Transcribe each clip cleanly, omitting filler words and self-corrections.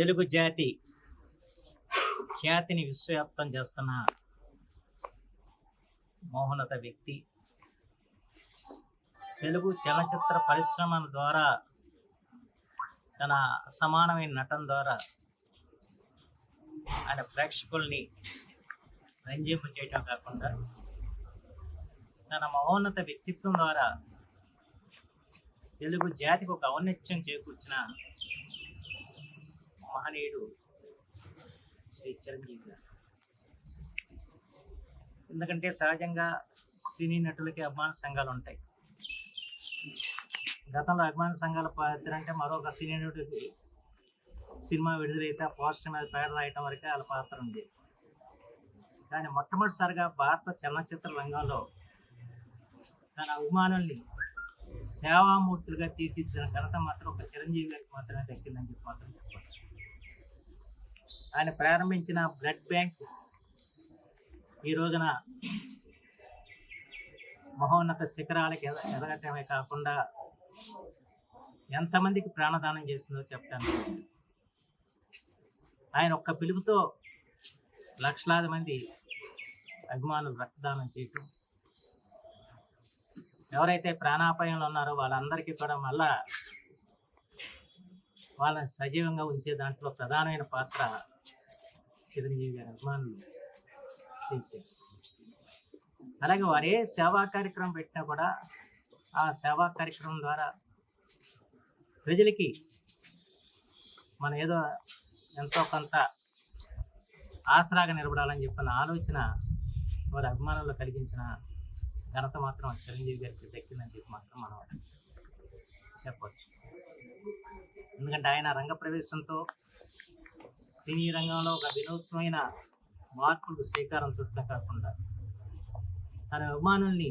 తెలుగు జాతి ఖ్యాతిని విశ్వవ్యాప్తం చేస్తున్న మహోన్నత వ్యక్తి. తెలుగు చలనచిత్ర పరిశ్రమ ద్వారా తన అసమానమైన నటన ద్వారా ఆయన ప్రేక్షకుల్ని రంజింప చేయటం కాకుండా తన మహోన్నత వ్యక్తిత్వం ద్వారా తెలుగు జాతికి ఒక ఔన్నత్యం చేకూర్చిన మహనీయుడు శ్రీ చిరంజీవి గారు. ఎందుకంటే సహజంగా సినీ నటులకి అభిమాన సంఘాలు ఉంటాయి. గతంలో అభిమాన సంఘాల పాత్ర అంటే మరొక సినీ నటుడికి సినిమా విడుదలైతే పోస్టర్ మీద పేడ రాయటం వరకే వాళ్ళ పాత్ర ఉంది. కానీ మొట్టమొదటిసారిగా భారత చలనచిత్ర రంగంలో తన అభిమానుల్ని సేవామూర్తులుగా తీర్చిదిద్దిన ఘనత మాత్రం ఒక చిరంజీవి గారికి మాత్రమే దక్కిందని చెప్పి మాత్రం చెప్పవచ్చు. ఆయన ప్రారంభించిన బ్లడ్ బ్యాంక్ ఈ రోజున మహోన్నత శిఖరాలకి ఎదగటమే కాకుండా ఎంతమందికి ప్రాణదానం చేసిందో చెప్పడానికి. ఆయన ఒక్క పిలుపుతో లక్షలాది మంది అభిమానులు రక్తదానం చేయటం, ఎవరైతే ప్రాణాపాయంలో ఉన్నారో వాళ్ళందరికీ కూడా మళ్ళా వాళ్ళని సజీవంగా ఉంచే దాంట్లో ప్రధానమైన పాత్ర చిరంజీవి గారి అభిమానులు చేశారు. అలాగే వారే సేవా కార్యక్రమం పెట్టినా కూడా ఆ సేవా కార్యక్రమం ద్వారా ప్రజలకి మనం ఏదో ఎంతో కొంత ఆసరాగా నిలబడాలని చెప్పిన ఆలోచన వారి అభిమానులు కలిగించిన ఘనత మాత్రం చిరంజీవి గారికి దక్కిందని చెప్పి మాత్రం మనం చెప్పవచ్చు. ఎందుకంటే ఆయన రంగ ప్రవేశంతో సినీ రంగంలో ఒక వినూత్నమైన మార్పులకు శ్రీకారం చుట్టడం కాకుండా తన అభిమానుల్ని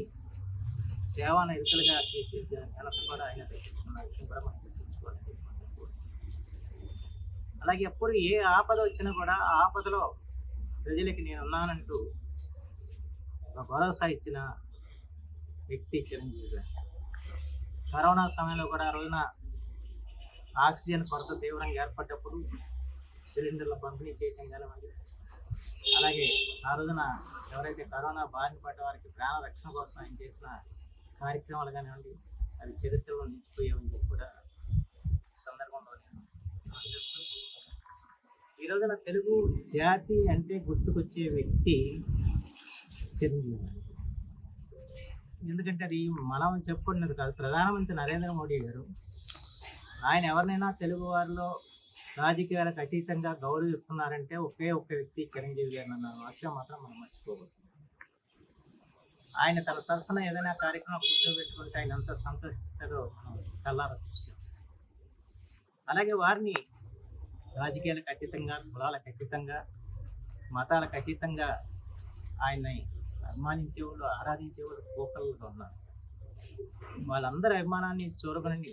సేవా నిరతులుగా తీర్చిదిద్దిన ఘనత కూడా ఆయన దక్కించుకున్నారు. కూడా మనం గుర్తుంచుకోవాలి. అలాగే ఎప్పుడు ఏ ఆపద వచ్చినా కూడా ఆ ఆపదలో ప్రజలకి నేనున్నానంటూ ఒక భరోసా ఇచ్చిన వ్యక్తి చిరంజీవి గారు. కరోనా సమయంలో కూడా ఆ రోజున ఆక్సిజన్ కొరత తీవ్రంగా ఏర్పడ్డప్పుడు సిలిండర్ల పంపిణీ చేయటం కానివ్వండి, అలాగే ఆ రోజున ఎవరైతే కరోనా బారిన పడ్డ వారికి ప్రాణ రక్షణ కోసం ఆయన చేసిన కార్యక్రమాలు కానివ్వండి, అవి చరిత్రలో నిలిచిపోయామని చెప్పి కూడా సందర్భంలో నేను ఆలోచిస్తూ ఈ రోజున తెలుగు జాతి అంటే గుర్తుకొచ్చే వ్యక్తి చిరంజీవి గారు. ఎందుకంటే అది మనం చెప్పుకున్నది కాదు, ప్రధానమంత్రి నరేంద్ర మోడీ గారు ఆయన ఎవరినైనా తెలుగు వారిలో రాజకీయాలకు అతీతంగా గౌరవిస్తున్నారంటే ఒకే ఒక్క వ్యక్తి చిరంజీవి గారు అన్న వాక్యం మాత్రం మనం మర్చిపోకూడదు. ఆయన తన సరసన ఏదైనా కార్యక్రమం కూర్చోబెట్టుకుంటే ఆయన ఎంత సంతోషిస్తారో మనం కళ్ళారా చూసాం. అలాగే వారిని రాజకీయాలకు అతీతంగా, కులాలకు అతీతంగా, మతాలకు అతీతంగా ఆయన్ని అభిమానించేవాళ్ళు, ఆరాధించేవాళ్ళు కోకలుగా ఉన్నారు. వాళ్ళందరి అభిమానాన్ని చూరగొని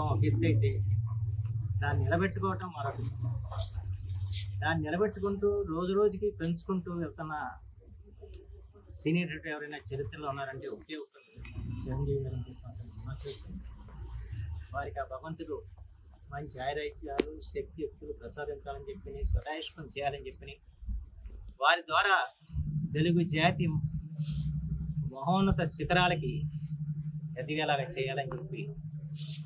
ఒక ఎత్తు అయితే దాన్ని నిలబెట్టుకోవటం మరొక. దాన్ని నిలబెట్టుకుంటూ రోజు రోజుకి పెంచుకుంటూ వెళ్తున్న సీనియర్ నటుడు ఎవరైనా చరిత్రలో ఉన్నారంటే ఒకే ఒక్క చిరంజీవి గారు చేస్తుంది. వారికి ఆ భగవంతుడు మంచి ఆయురారోగ్యాలు, శక్తియుక్తులు ప్రసాదించాలని చెప్పి, సదాయుష్కం చేయాలని చెప్పి, వారి ద్వారా తెలుగు జాతి మహోన్నత శిఖరాలకి ఎదిగేలాగా చేయాలని చెప్పి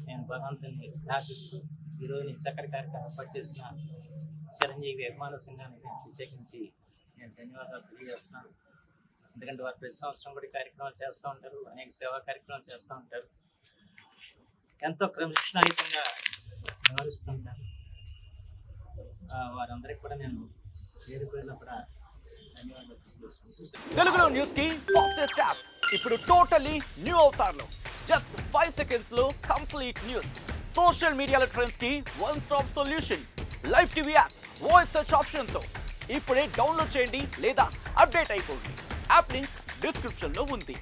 నేను భగవంతుని ప్రార్థిస్తూ ఈరోజు నేను చక్కటి కార్యక్రమం ఏర్పాటు చేసిన చిరంజీవి అభిమాన సంఘానికి ప్రత్యేకించి నేను ధన్యవాదాలు తెలియజేస్తున్నాను. ఎందుకంటే వారు ప్రతి సంవత్సరం కూడా కార్యక్రమాలు చేస్తూ ఉంటారు, అనేక సేవా కార్యక్రమాలు చేస్తూ ఉంటారు, ఎంతో క్రమశిక్షణాయుతంగా వ్యవహరిస్తూ ఉంటారు. వారందరికీ కూడా నేను పేరు పేరున కూడా ధన్యవాదాలు తెలియజేస్తున్నాను. తెలుగులో న్యూస్ కి ఫాస్టెస్ట్ యాప్ ఇప్పుడు టోటలీ న్యూ అవతార్లో జస్ట్ 5 seconds లో కంప్లీట్ న్యూస్. సోషల్ మీడియాలో ట్రెండ్స్ కి one stop solution. Live TV app voice search option తో ఇప్పుడే డౌన్లోడ్ చేయండి లేదా అప్డేట్ అయిపోండి. యాప్ లింక్ డిస్క్రిప్షన్ లో ఉంది.